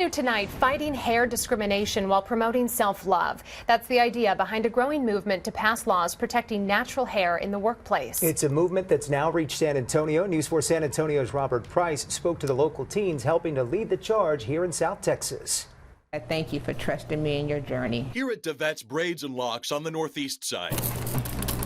Tonight, fighting hair discrimination while promoting self-love. That's the idea behind a growing movement to pass laws protecting natural hair in the workplace. It's a movement that's now reached San Antonio. News 4 San Antonio's Robert Price spoke to the local teens helping to lead the charge here in South Texas. I thank you for trusting me in your journey. Here at DeVette's Braids and Locks on the northeast side,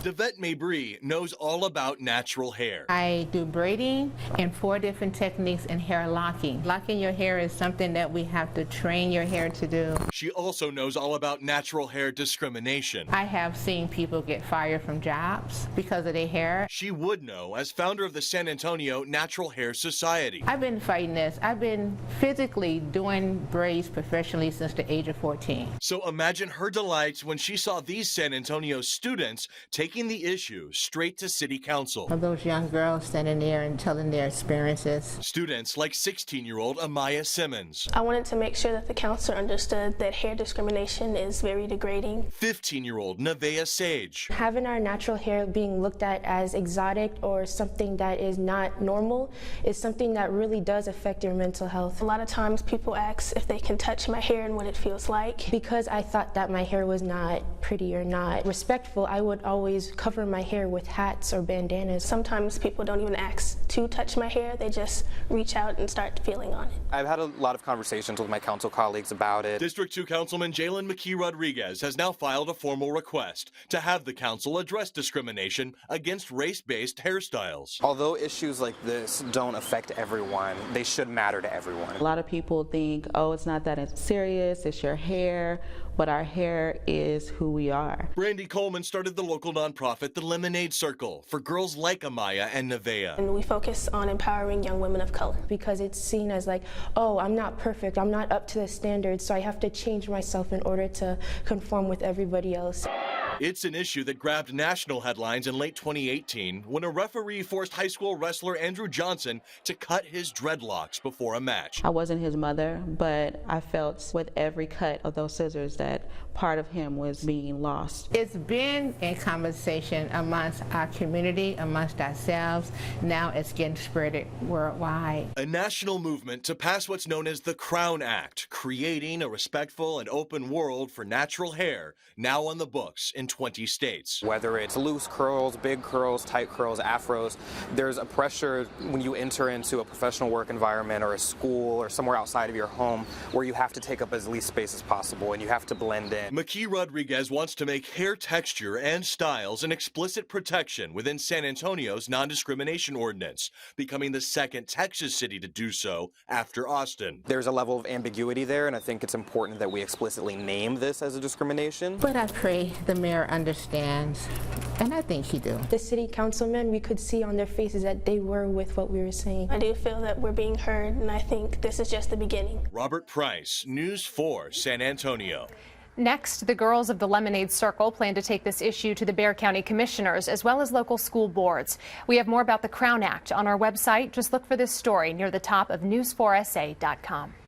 DeVette Mabry knows all about natural hair. I do braiding and 4 different techniques in hair locking. Locking your hair is something that we have to train your hair to do. She also knows all about natural hair discrimination. I have seen people get fired from jobs because of their hair. She would know as founder of the San Antonio Natural Hair Society. I've been fighting this. I've been physically doing braids professionally since the age of 14. So imagine her delight when she saw these San Antonio students taking the issue straight to city council. Of those young girls standing there and telling their experiences. Students like 16-year-old Nevaeh Simmons. I wanted to make sure that the council understood that hair discrimination is very degrading. 15-year-old Nevaeh Sage. Having our natural hair being looked at as exotic or something that is not normal is something that really does affect your mental health. A lot of times people ask if they can touch my hair and what it feels like. Because I thought that my hair was not pretty or not respectful, I would always cover my hair with hats or bandanas. Sometimes people don't even ask to touch my hair, they just reach out and start feeling on it. I've had a lot of conversations with my council colleagues about it. District 2 Councilman Jalen McKee Rodriguez has now filed a formal request to have the council address discrimination against race-based hairstyles. Although issues like this don't affect everyone, they should matter to everyone. A lot of people think, oh, it's not that serious, it's your hair, but our hair is who we are. Brandy Coleman started the local nonprofit, the Lemonade Circle, for girls like Nevaeh and Nevaeh. And we focus on empowering young women of color. Because it's seen as like, oh, I'm not perfect, I'm not up to the standards, so I have to change myself in order to conform with everybody else. It's an issue that grabbed national headlines in late 2018 when a referee forced high school wrestler Andrew Johnson to cut his dreadlocks before a match. I wasn't his mother, but I felt with every cut of those scissors that part of him was being lost. It's been a conversation amongst our community, amongst ourselves. Now it's getting spread worldwide. A national movement to pass what's known as the Crown Act, creating a respectful and open world for natural hair, now on the books in 20 states. Whether it's loose curls, big curls, tight curls, afros, there's a pressure when you enter into a professional work environment or a school or somewhere outside of your home where you have to take up as least space as possible and you have to blend in. McKee Rodriguez wants to make hair texture and styles an explicit protection within San Antonio's non-discrimination ordinance, becoming the second Texas city to do so after Austin. There's a level of ambiguity there, and I think it's important that we explicitly name this as a discrimination. But I pray the mayor understands, and I think he do. The city councilmen, we could see on their faces that they were with what we were saying. I do feel that we're being heard, and I think this is just the beginning. Robert Price, News 4 San Antonio. Next, the girls of the Lemonade Circle plan to take this issue to the Bexar County commissioners as well as local school boards. We have more about the Crown Act on our website. Just look for this story near the top of news4sa.com.